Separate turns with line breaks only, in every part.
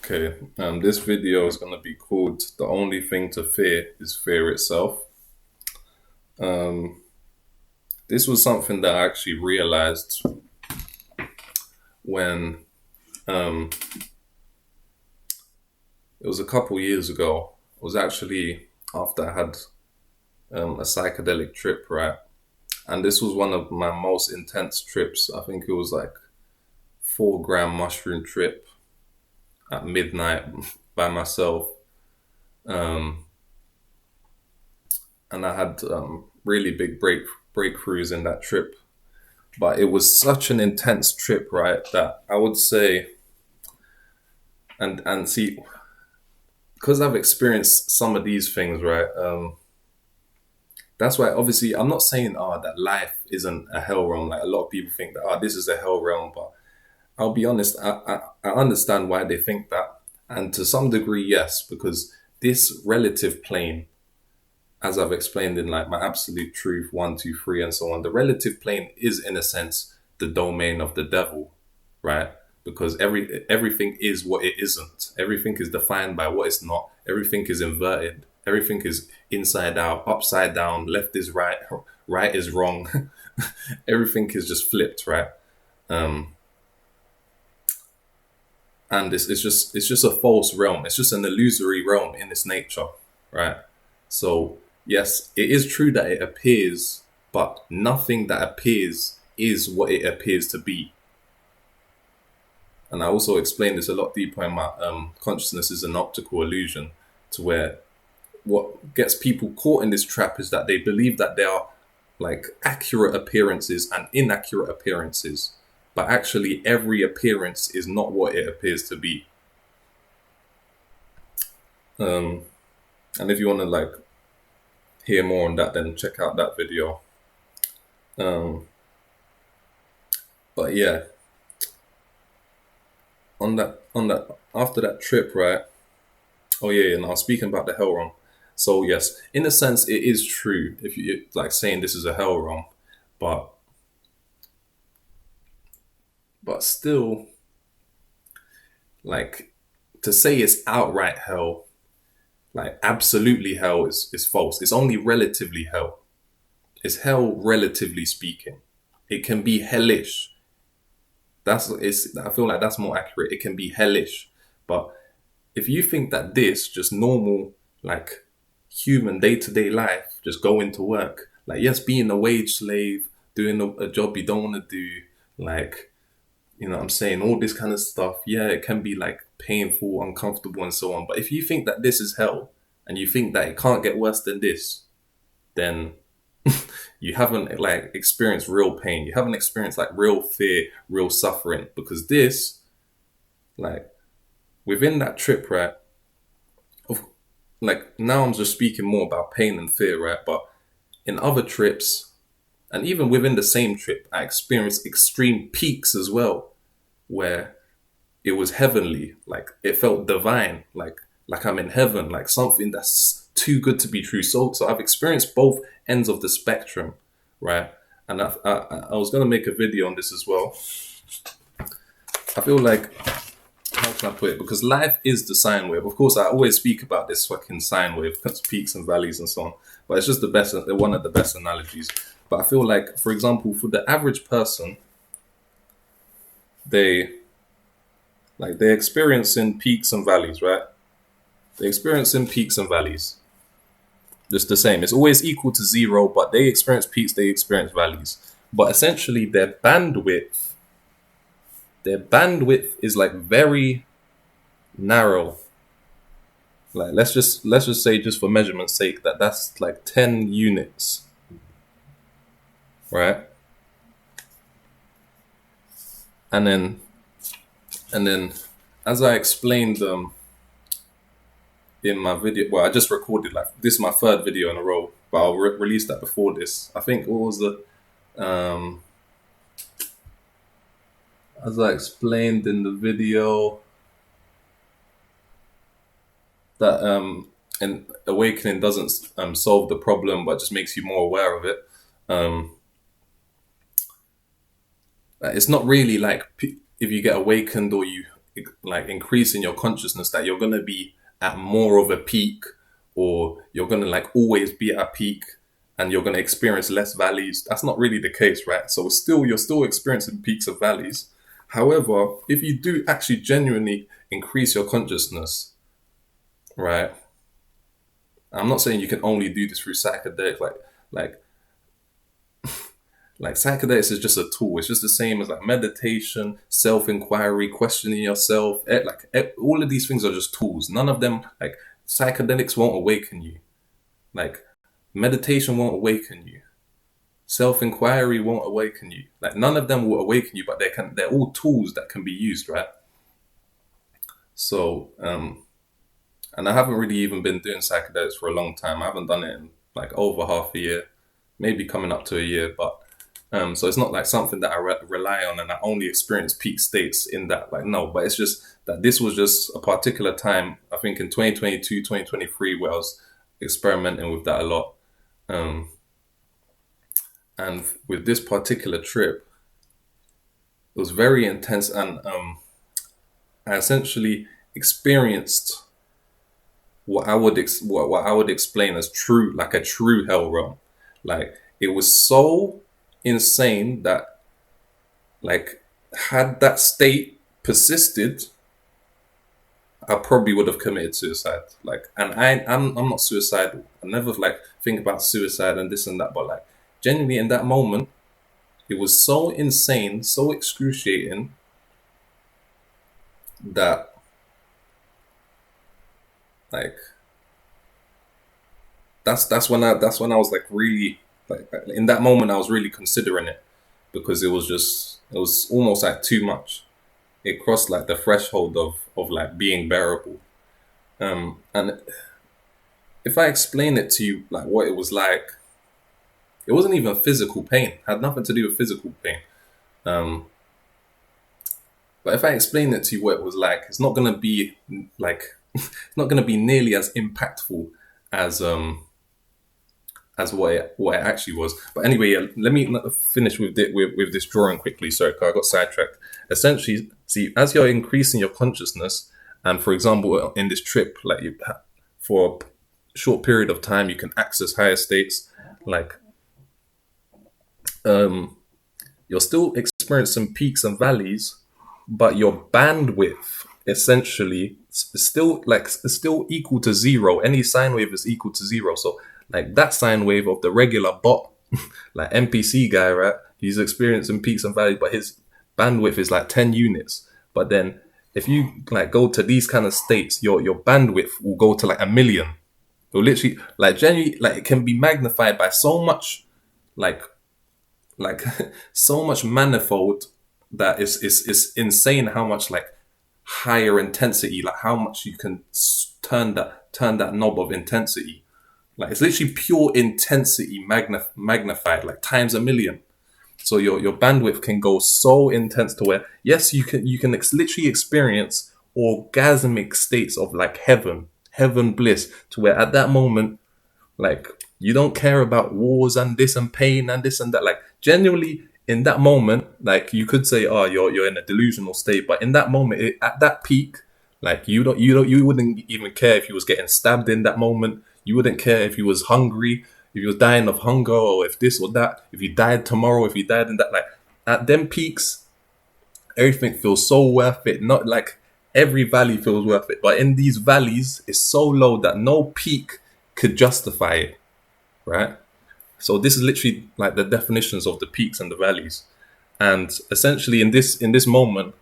Okay, this video is going to be called "The Only Thing to Fear is Fear Itself." Um, this was something that I actually realized when um, it was a couple years ago. It was actually after I had a psychedelic trip, right? And this was one of my most intense trips. I think it was like 4 gram mushroom trip at midnight by myself. Um, and I had really big breakthroughs in that trip. But it was such an intense trip, right? That I would say, and see, because I've experienced some of these things, right? That's why, obviously, I'm not saying that life isn't a hell realm. Like a lot of people think that this is a hell realm, but I'll be honest, I understand why they think that, and to some degree, yes, because this relative plane, as I've explained in like my absolute truth, one, two, three, and so on, the relative plane is in a sense the domain of the devil, right? Because everything is what it isn't. Everything is defined by what it's not. Everything is inverted. Everything is inside out, upside down, left is right, right is wrong. Everything is just flipped, right? Um, and it's just a false realm. It's just an illusory realm in its nature, right? So yes, it is true that it appears, but nothing that appears is what it appears to be. And I also explained this a lot deeper in my consciousness is an optical illusion, to where what gets people caught in this trap is that they believe that there are like accurate appearances and inaccurate appearances, but actually every appearance is not what it appears to be. Um, and if you want to like hear more on that, then check out that video. Um, but yeah, on that after that trip, right? Oh yeah, and I was speaking about the hell realm. So yes, in a sense, it is true if you like saying this is a hell realm, but still, like to say it's outright hell, like absolutely hell is false. It's only relatively hell. It's hell relatively speaking. It can be hellish. I feel like that's more accurate. It can be hellish. But if you think that this just normal, like human day-to-day life, just going to work, like yes, being a wage slave, doing a job you don't want to do, like, you know what I'm saying, all this kind of stuff, yeah, it can be like painful, uncomfortable, and so on. But if you think that this is hell and you think that it can't get worse than this, then you haven't like experienced real pain. You haven't experienced like real fear, real suffering. Because this, like, within that trip, right? Of, like now I'm just speaking more about pain and fear, right? But in other trips, and even within the same trip, I experienced extreme peaks as well, where it was heavenly, like it felt divine, like I'm in heaven, like something that's too good to be true. So I've experienced both ends of the spectrum, right? And I was gonna make a video on this as well. I feel like, how can I put it? Because life is the sine wave. Of course, I always speak about this fucking sine wave, peaks and valleys and so on. But it's just the best, one of the best analogies. But I feel like, for example, for the average person, they they're experiencing peaks and valleys, right? They're experiencing peaks and valleys. Just the same. It's always equal to zero, but they experience peaks, they experience valleys. But essentially their bandwidth is like very narrow. Like let's just say, just for measurement's sake, that's like 10 units, right? And then and then as I explained in my video, well, I just recorded, like, this is my third video in a row, but I'll release that before this. I think what was the um as I explained in the video that and awakening doesn't solve the problem, but just makes you more aware of it. Um, it's not really like if you get awakened or like increasing your consciousness that you're gonna be at more of a peak, or you're gonna like always be at a peak, and you're gonna experience less valleys. That's not really the case, right? So you're still experiencing peaks of valleys. However, if you do actually genuinely increase your consciousness, right? I'm not saying you can only do this through psychedelics, like like psychedelics is just a tool. It's just the same as like meditation, self-inquiry, questioning yourself. All of these things are just tools. None of them, like psychedelics won't awaken you. Like meditation won't awaken you. Self-inquiry won't awaken you. Like none of them will awaken you, but they're all tools that can be used, right? So, and I haven't really even been doing psychedelics for a long time. I haven't done it in like over half a year, maybe coming up to a year, but so it's not like something that I rely on and I only experience peak states in that. Like, no, but it's just that this was just a particular time, I think in 2022, 2023, where I was experimenting with that a lot. And with this particular trip, it was very intense, and I essentially experienced what I would explain as true, like a true hell realm. Like it was so insane that, like, had that state persisted, I probably would have committed suicide. Like, and I'm not suicidal. I never like think about suicide and this and that, but like genuinely in that moment, it was so insane, so excruciating that like that's when I was like really like in that moment I was really considering it, because it was almost like too much. It crossed like the threshold of like being bearable. And if I explain it to you like what it was like, it wasn't even physical pain. It had nothing to do with physical pain. Um, but if I explain it to you what it was like, it's not gonna be like it's not gonna be nearly as impactful as what it actually was. But anyway, yeah, let me finish with this drawing quickly. Sorry, 'cause I got sidetracked. Essentially, see, as you're increasing your consciousness, and for example, in this trip, like for a short period of time, you can access higher states. Like, you're still experiencing peaks and valleys, but your bandwidth essentially is still equal to zero. Any sine wave is equal to zero. So like that sine wave of the regular bot, like NPC guy, right? He's experiencing peaks and valleys, but his bandwidth is like 10 units. But then if you like go to these kind of states, your bandwidth will go to like a million. It'll literally like genuinely like it can be magnified by so much like like so much manifold that is insane how much like higher intensity, like how much you can turn that knob of intensity. Like it's literally pure intensity magnified like times a million. So your bandwidth can go so intense to where yes you can literally experience orgasmic states of like heaven bliss, to where at that moment like you don't care about wars and this and pain and this and that. Like genuinely in that moment, like you could say, oh, you're in a delusional state, but in that moment, at that peak, like you wouldn't even care if you was getting stabbed in that moment. You wouldn't care if you was hungry, if you was dying of hunger, or if this or that. If you died tomorrow, if you died in that, like at them peaks, everything feels so worth it. Not like every valley feels worth it, but in these valleys, it's so low that no peak could justify it, right? So this is literally like the definitions of the peaks and the valleys. And essentially in this moment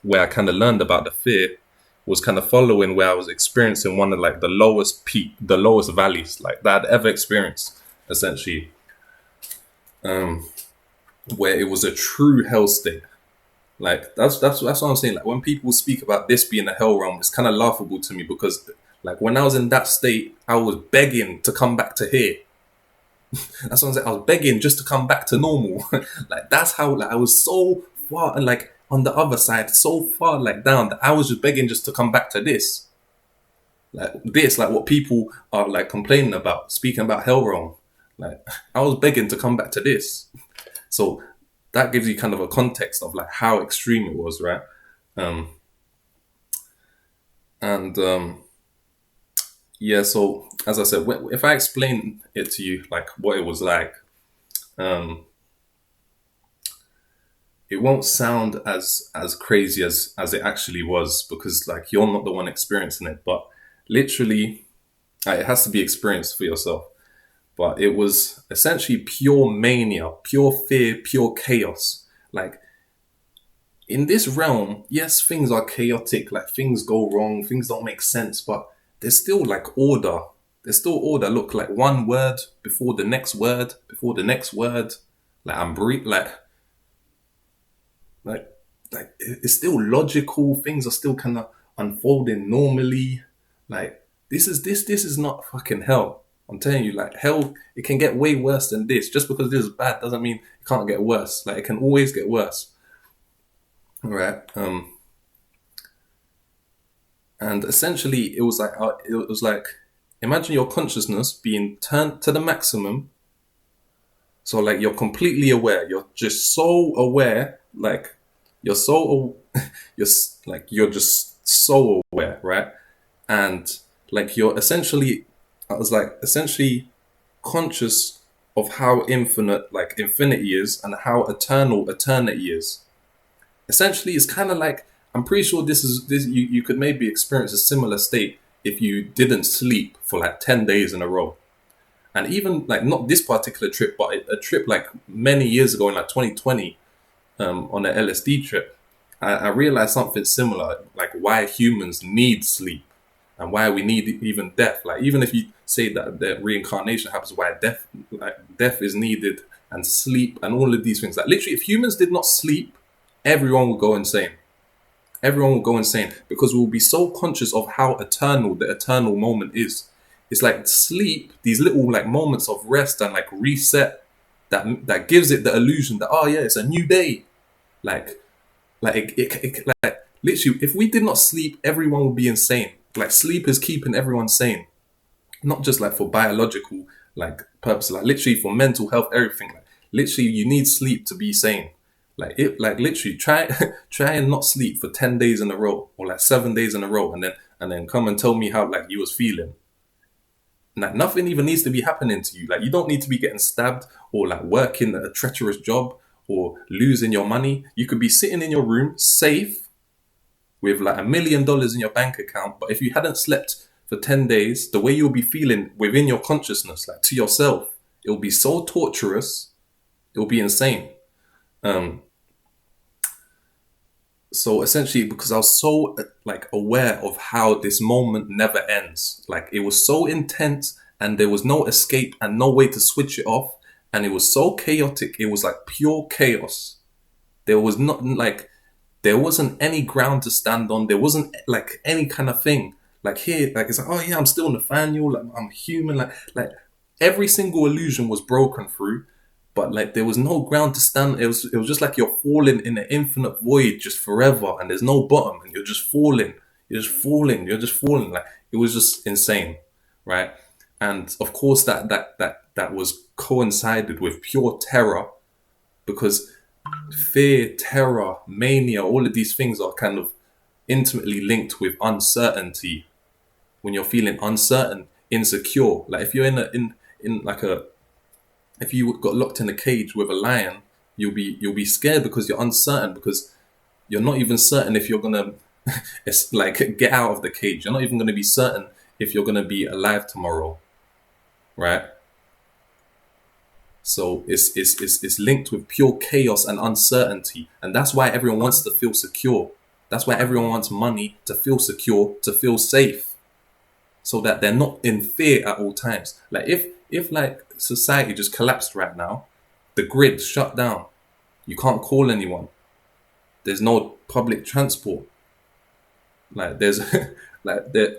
where I kind of learned about the fear was kind of following where I was experiencing one of like the lowest valleys like that I'd ever experienced, essentially, where it was a true hell state. Like that's what I'm saying. Like when people speak about this being a hell realm, it's kind of laughable to me, because like when I was in that state, I was begging to come back to here. That's what I'm saying. I was begging just to come back to normal. Like that's how like I was so far, and like on the other side, so far like down, that I was just begging just to come back to this. Like what people are like complaining about, speaking about hell realm. Like I was begging to come back to this. So that gives you kind of a context of like how extreme it was, right? And yeah, so as I said, if I explain it to you, like what it was like, um, it won't sound as crazy as it actually was, because like you're not the one experiencing it, but literally, it has to be experienced for yourself. But it was essentially pure mania, pure fear, pure chaos. Like in this realm, yes, things are chaotic, like things go wrong, things don't make sense, but there's still like order. There's still order. Look, like one word before the next word, before the next word. Like I'm breathing, like, it's still logical. Things are still kind of unfolding normally. Like this is not fucking hell. I'm telling you, like hell, it can get way worse than this. Just because this is bad doesn't mean it can't get worse. Like it can always get worse. All right. And essentially, it was like, imagine your consciousness being turned to the maximum. So like you're completely aware. You're just so aware. Like you're so you're just so aware, right? And like you're essentially, I was like essentially conscious of how infinite like infinity is and how eternal eternity is. Essentially, it's kind of like, I'm pretty sure this you could maybe experience a similar state if you didn't sleep for like 10 days in a row. And even like not this particular trip, but a trip like many years ago in like 2020, on an LSD trip, I realized something similar, like why humans need sleep and why we need even death. Like even if you say that the reincarnation happens, why death is needed, and sleep and all of these things. Like literally, if humans did not sleep, everyone would go insane. Everyone will go insane because we'll be so conscious of how eternal the eternal moment is. It's like sleep, these little like moments of rest and like reset, that gives it the illusion that, oh yeah, it's a new day. Like like literally, if we did not sleep, everyone would be insane. Like sleep is keeping everyone sane, not just like for biological like purpose, like literally for mental health, everything. Like literally, you need sleep to be sane. Like literally, try try and not sleep for 10 days in a row or like 7 days in a row, and then come and tell me how like you was feeling. Like nothing even needs to be happening to you. Like you don't need to be getting stabbed or like working a treacherous job or losing your money. You could be sitting in your room safe with like $1 million in your bank account. But if you hadn't slept for 10 days, the way you'll be feeling within your consciousness, like to yourself, it'll be so torturous, it'll be insane. Um, so essentially, because I was so like aware of how this moment never ends, like it was so intense and there was no escape and no way to switch it off. And it was so chaotic. It was like pure chaos. There was not like, there wasn't any ground to stand on. There wasn't like any kind of thing. Like here, like it's like, oh yeah, I'm still Nathaniel. Like I'm human. Like every single illusion was broken through, but like there was no ground to stand. It was just like you're falling in an infinite void just forever, and there's no bottom, and you're just falling. You're just falling. You're just falling. Like it was just insane, right? And of course, that was coincided with pure terror, because fear, terror, mania, all of these things are kind of intimately linked with uncertainty. When you're feeling uncertain, insecure, like if you're in like a if you got locked in a cage with a lion, you'll be scared because you're uncertain, because you're not even certain if you're gonna it's like get out of the cage. You're not even gonna be certain if you're gonna be alive tomorrow, right? So it's linked with pure chaos and uncertainty. And that's why everyone wants to feel secure. That's why everyone wants money to feel secure, to feel safe, so that they're not in fear at all times. Like if like society just collapsed right now, the grid shut down, you can't call anyone, there's no public transport, like there's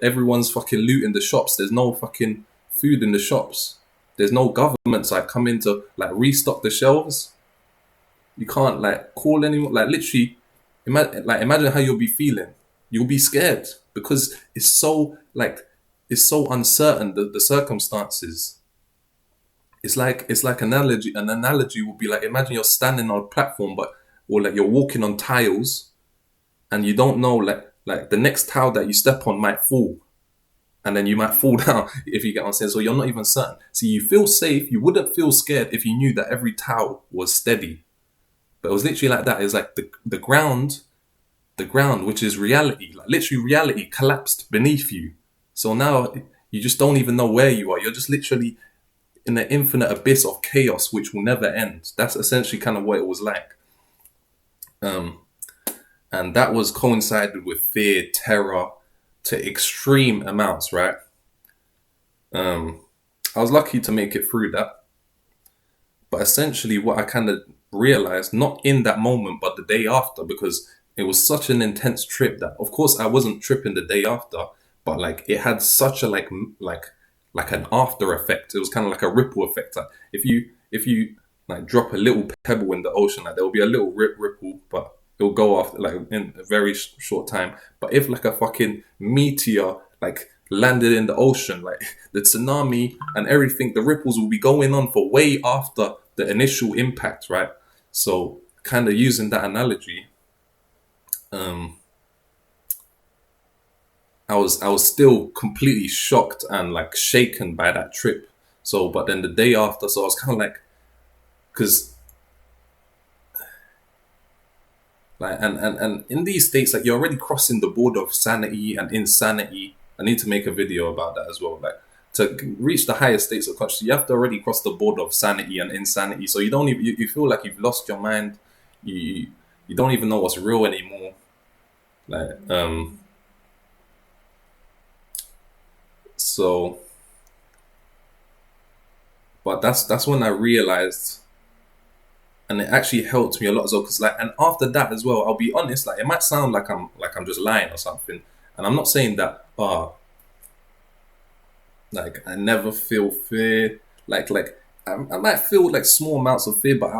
everyone's fucking looting the shops, there's no fucking food in the shops, there's no governments like come in to like restock the shelves. You can't like call anyone. Like literally, imagine how you'll be feeling. You'll be scared because it's so uncertain, the circumstances. It's like an analogy would be like, imagine you're standing on a platform, but or like you're walking on tiles, and you don't know, like Like the next tile that you step on might fall, and then you might fall down, if you get what I'm saying. So you're not even certain. So you feel safe. You wouldn't feel scared if you knew that every tile was steady. But it was literally like that. It's like the ground, which is reality, like literally reality, collapsed beneath you. So now you just don't even know where you are. You're just literally in an infinite abyss of chaos, which will never end. That's essentially kind of what it was like. And that was coincided with fear, terror to extreme amounts, right? I was lucky to make it through that. But essentially, what I kind of realized, not in that moment, but the day after, because it was such an intense trip that, of course, I wasn't tripping the day after, but like it had such a like an after effect. It was kind of like a ripple effect. Like if you like drop a little pebble in the ocean, like there will be a little ripple, but it'll go off like in a very short time. But if like a fucking meteor like landed in the ocean, like the tsunami and everything, the ripples will be going on for way after the initial impact, right? So kind of using that analogy, I was still completely shocked and like shaken by that trip. So, but then the day after, so I was kind of like, because like and in these states, like you're already crossing the border of sanity and insanity. I need to make a video about that as well. Like to reach the highest states of consciousness, you have to already cross the border of sanity and insanity. So you don't even you feel like you've lost your mind. You you don't even know what's real anymore. Like so, but that's when I realized, and it actually helped me a lot as well. Because like, and after that as well, I'll be honest. Like, it might sound like I'm just lying or something, and I'm not saying that. Like I never feel fear. I might feel like small amounts of fear, but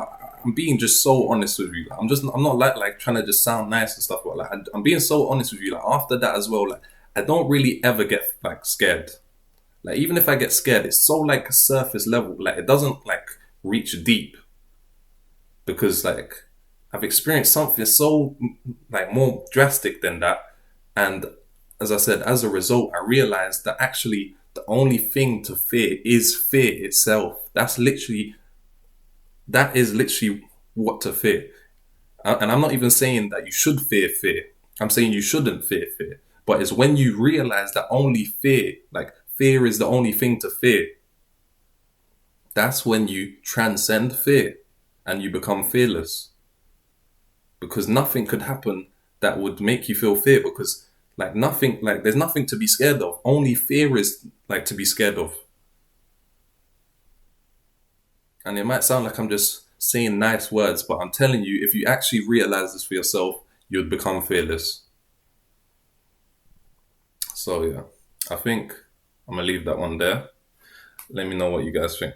I'm being just so honest with you. Like, I'm not like trying to just sound nice and stuff, but like I'm being so honest with you. Like after that as well, like I don't really ever get like scared. Like even if I get scared, it's so like surface level. Like it doesn't like reach deep, because like I've experienced something so like more drastic than that. And as I said, as a result, I realized that actually the only thing to fear is fear itself. That is literally what to fear. And I'm not even saying that you should fear fear. I'm saying you shouldn't fear fear. But it's when you realize that only fear, like fear is the only thing to fear, that's when you transcend fear and you become fearless. Because nothing could happen that would make you feel fear, because like nothing, like there's nothing to be scared of. Only fear is like to be scared of. And it might sound like I'm just saying nice words, but I'm telling you, if you actually realize this for yourself, you'd become fearless. So yeah, I think I'm gonna leave that one there. Let me know what you guys think.